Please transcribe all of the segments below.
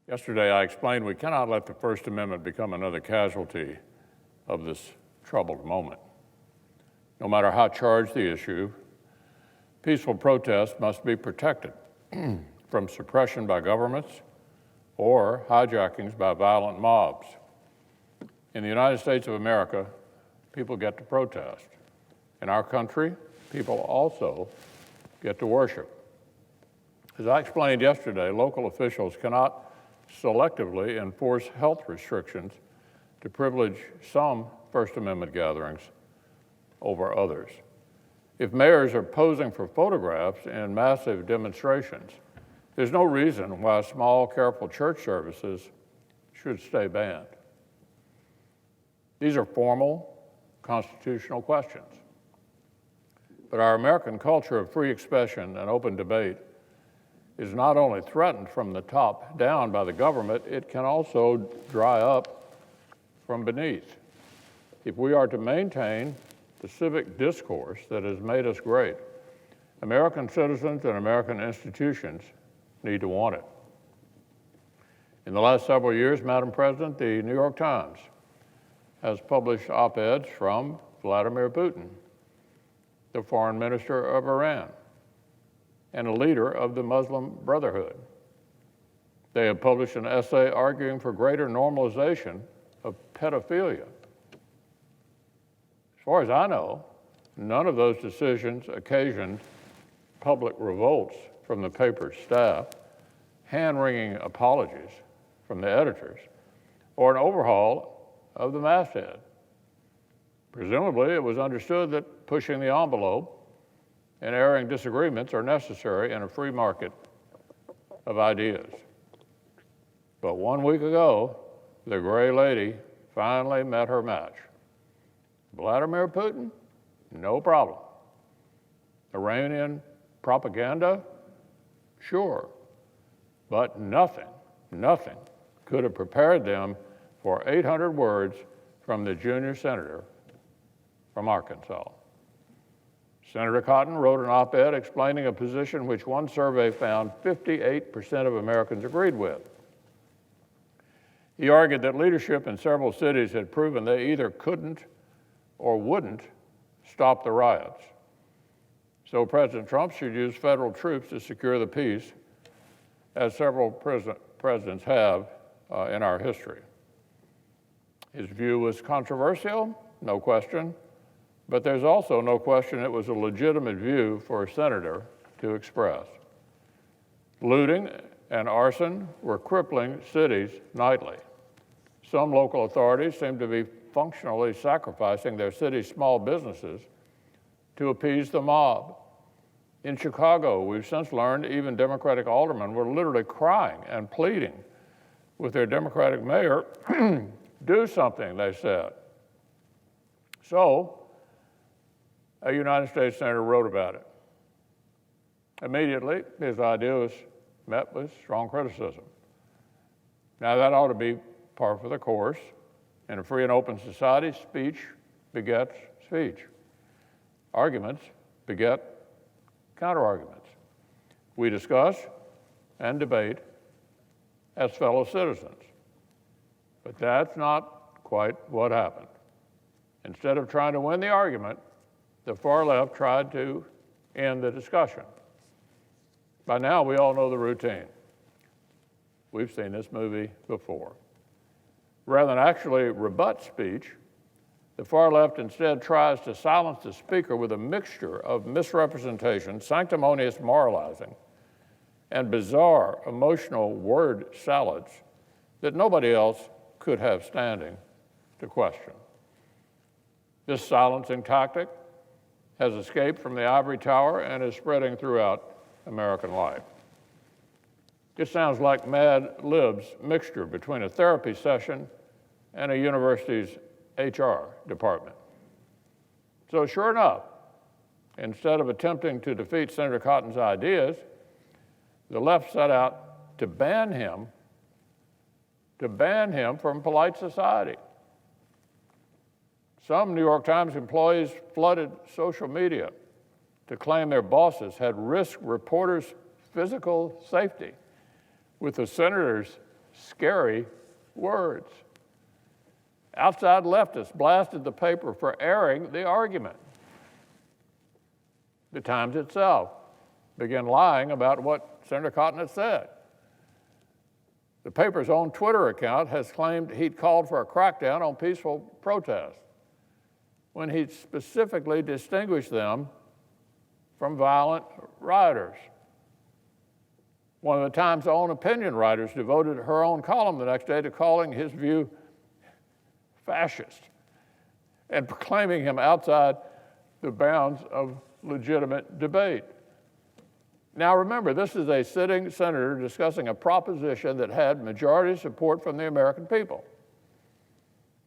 Yesterday, I explained we cannot let the First Amendment become another casualty of this troubled moment. No matter how charged the issue, peaceful protest must be protected from suppression by governments or hijackings by violent mobs. In the United States of America, people get to protest. In our country, people also get to worship. As I explained yesterday, local officials cannot selectively enforce health restrictions to privilege some First Amendment gatherings over others. If mayors are posing for photographs in massive demonstrations, there's no reason why small, careful church services should stay banned. These are formal, constitutional questions. But our American culture of free expression and open debate is not only threatened from the top down by the government, it can also dry up from beneath. If we are to maintain the civic discourse that has made us great, American citizens and American institutions need to want it. In the last several years, Madam President, the New York Times has published op-eds from Vladimir Putin, the foreign minister of Iran, and a leader of the Muslim Brotherhood. They have published an essay arguing for greater normalization of pedophilia. As far as I know, none of those decisions occasioned public revolts from the paper's staff, hand-wringing apologies from the editors, or an overhaul of the masthead. Presumably, it was understood that pushing the envelope and airing disagreements are necessary in a free market of ideas. But 1 week ago, the gray lady finally met her match. Vladimir Putin, no problem. Iranian propaganda, sure. But nothing could have prepared them for 800 words from the junior senator from Arkansas. Senator Cotton wrote an op-ed explaining a position which one survey found 58% of Americans agreed with. He argued that leadership in several cities had proven they either couldn't or wouldn't stop the riots. So President Trump should use federal troops to secure the peace, as several presidents have in our history. His view was controversial, no question, but there's also no question it was a legitimate view for a senator to express. Looting and arson were crippling cities nightly. Some local authorities seem to be functionally sacrificing their city's small businesses to appease the mob. In Chicago, we've since learned even Democratic aldermen were literally crying and pleading with their Democratic mayor, do something, they said. So, a United States senator wrote about it. Immediately, his idea was met with strong criticism. Now, that ought to be par for the course. In a free and open society, speech begets speech. Arguments beget counterarguments. We discuss and debate as fellow citizens. But that's not quite what happened. Instead of trying to win the argument, the far left tried to end the discussion. By now, we all know the routine. We've seen this movie before. Rather than actually rebut speech, the far left instead tries to silence the speaker with a mixture of misrepresentation, sanctimonious moralizing, and bizarre emotional word salads that nobody else could have standing to question. This silencing tactic has escaped from the ivory tower and is spreading throughout American life. It sounds like Mad Lib's mixture between a therapy session and a university's HR department. So sure enough, instead of attempting to defeat Senator Cotton's ideas, the left set out to ban him from polite society. Some New York Times employees flooded social media to claim their bosses had risked reporters' physical safety with the senator's scary words. Outside leftists blasted the paper for airing the argument. The Times itself began lying about what Senator Cotton had said. The paper's own Twitter account has claimed he'd called for a crackdown on peaceful protests when he specifically distinguished them from violent rioters. One of the Times' own opinion writers devoted her own column the next day to calling his view fascist and proclaiming him outside the bounds of legitimate debate. Now remember, this is a sitting senator discussing a proposition that had majority support from the American people,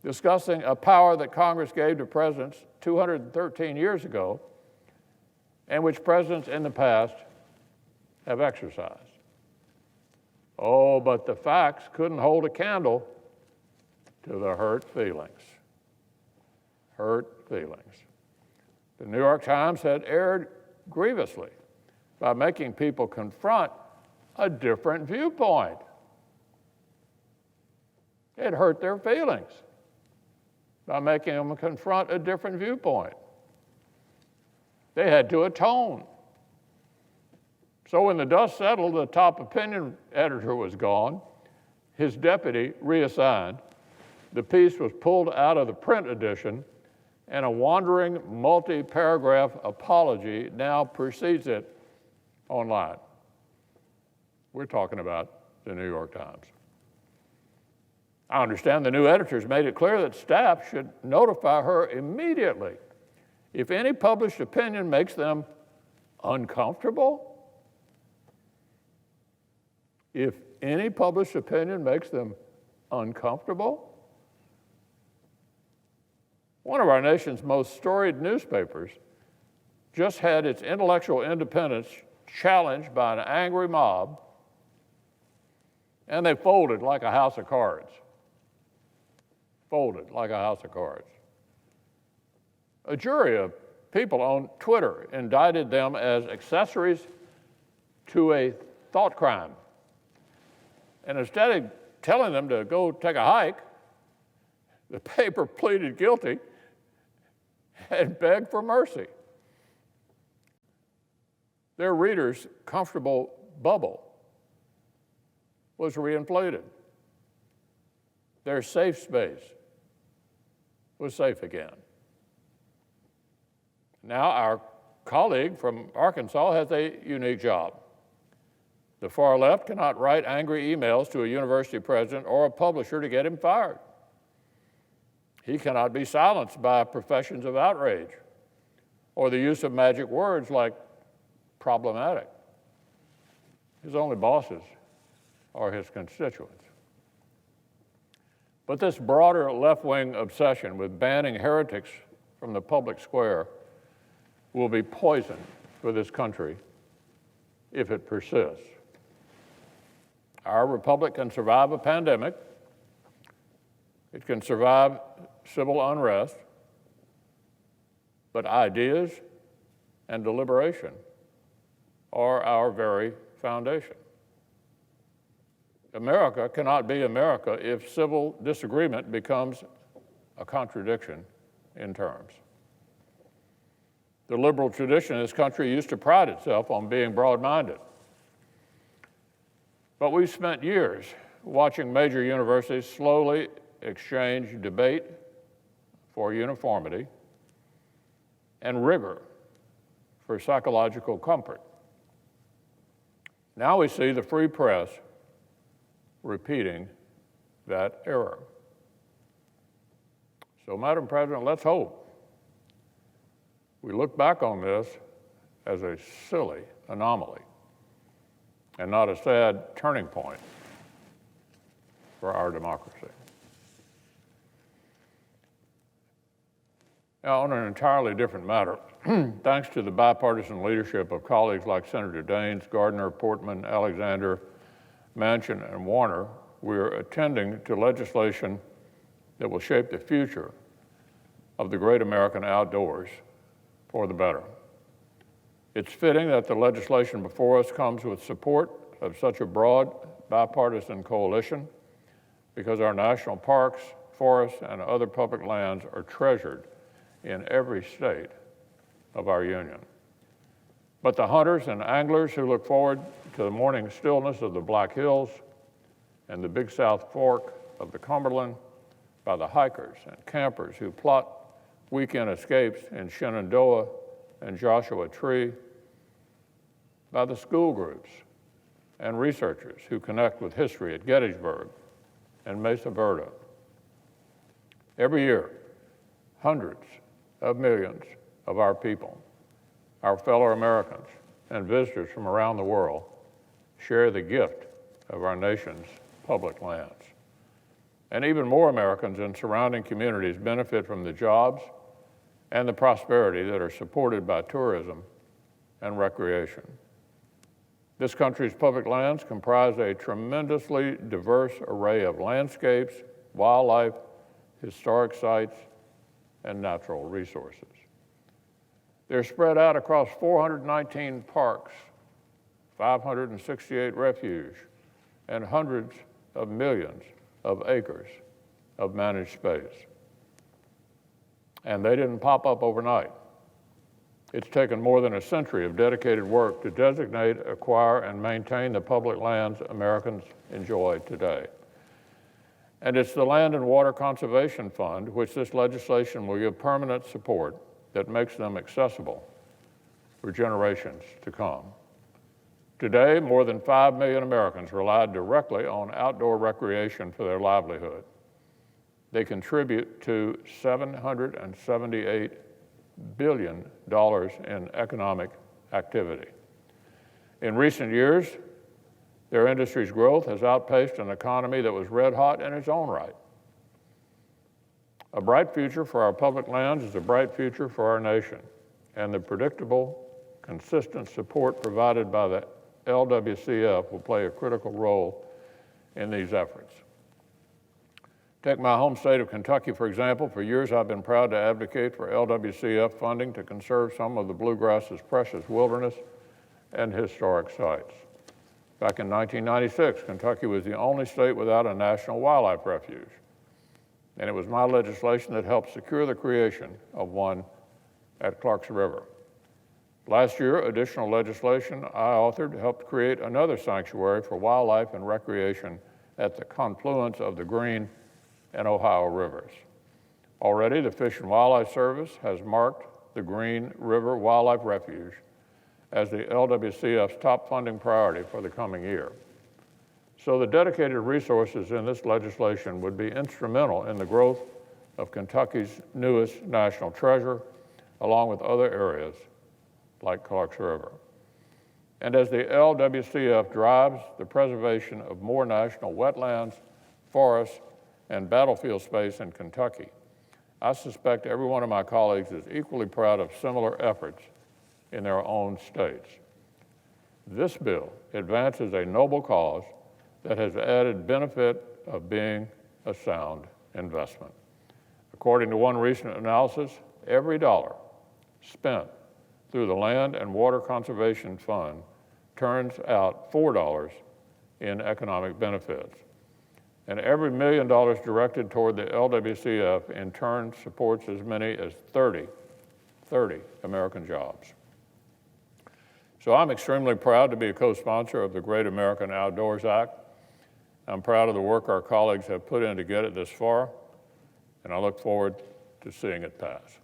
discussing a power that Congress gave to presidents 213 years ago and which presidents in the past have exercised. Oh, but the facts couldn't hold a candle to the hurt feelings. Hurt feelings. The New York Times had erred grievously by making people confront a different viewpoint. It hurt their feelings by making them confront a different viewpoint. They had to atone. So when the dust settled, the top opinion editor was gone, his deputy reassigned, the piece was pulled out of the print edition, and a wandering multi-paragraph apology now precedes it online. We're talking about the New York Times. I understand the new editors made it clear that staff should notify her immediately if any published opinion makes them uncomfortable. If any published opinion makes them uncomfortable. One of our nation's most storied newspapers just had its intellectual independence challenged by an angry mob, and they folded like a house of cards. Folded like a house of cards. A jury of people on Twitter indicted them as accessories to a thought crime. And instead of telling them to go take a hike, the paper pleaded guilty and begged for mercy. Their readers' comfortable bubble was reinflated. Their safe space was safe again. Now our colleague from Arkansas has a unique job. The far left cannot write angry emails to a university president or a publisher to get him fired. He cannot be silenced by professions of outrage or the use of magic words like problematic. His only bosses are his constituents. But this broader left-wing obsession with banning heretics from the public square will be poison for this country if it persists. Our republic can survive a pandemic. It can survive civil unrest, but ideas and deliberation are our very foundation. America cannot be America if civil disagreement becomes a contradiction in terms. The liberal tradition of this country used to pride itself on being broad-minded. But we've spent years watching major universities slowly exchange debate for uniformity and rigor for psychological comfort. Now we see the free press repeating that error. So, Madam President, let's hope we look back on this as a silly anomaly and not a sad turning point for our democracy. Now, on an entirely different matter, thanks to the bipartisan leadership of colleagues like Senator Daines, Gardner, Portman, Alexander, Manchin, and Warner, we're attending to legislation that will shape the future of the great American outdoors for the better. It's fitting that the legislation before us comes with support of such a broad bipartisan coalition because our national parks, forests, and other public lands are treasured in every state of our union. But the hunters and anglers who look forward to the morning stillness of the Black Hills and the Big South Fork of the Cumberland, by the hikers and campers who plot weekend escapes in Shenandoah and Joshua Tree, by the school groups and researchers who connect with history at Gettysburg and Mesa Verde. Every year, hundreds of millions of our people, our fellow Americans, and visitors from around the world share the gift of our nation's public lands. And even more Americans in surrounding communities benefit from the jobs and the prosperity that are supported by tourism and recreation. This country's public lands comprise a tremendously diverse array of landscapes, wildlife, historic sites, and natural resources. They're spread out across 419 parks, 568 refuge, and hundreds of millions of acres of managed space. And they didn't pop up overnight. It's taken more than a century of dedicated work to designate, acquire, and maintain the public lands Americans enjoy today. And it's the Land and Water Conservation Fund, which this legislation will give permanent support, that makes them accessible for generations to come. Today, more than 5 million Americans rely directly on outdoor recreation for their livelihood. They contribute to $778 billion in economic activity. In recent years, their industry's growth has outpaced an economy that was red hot in its own right. A bright future for our public lands is a bright future for our nation, and the predictable, consistent support provided by the LWCF will play a critical role in these efforts. Take my home state of Kentucky, for example. For years, I've been proud to advocate for LWCF funding to conserve some of the bluegrass's precious wilderness and historic sites. Back in 1996, Kentucky was the only state without a national wildlife refuge, and it was my legislation that helped secure the creation of one at Clark's River. Last year, additional legislation I authored helped create another sanctuary for wildlife and recreation at the confluence of the Green and Ohio rivers. Already, the Fish and Wildlife Service has marked the Green River Wildlife Refuge as the LWCF's top funding priority for the coming year. So the dedicated resources in this legislation would be instrumental in the growth of Kentucky's newest national treasure, along with other areas like Clark's River. And as the LWCF drives the preservation of more national wetlands, forests, and battlefield space in Kentucky, I suspect every one of my colleagues is equally proud of similar efforts in their own states. This bill advances a noble cause that has added benefit of being a sound investment. According to one recent analysis, every dollar spent through the Land and Water Conservation Fund turns out $4 in economic benefits. And every $1 million directed toward the LWCF in turn supports as many as 30 American jobs. So I'm extremely proud to be a co-sponsor of the Great American Outdoors Act. I'm proud of the work our colleagues have put in to get it this far, and I look forward to seeing it pass.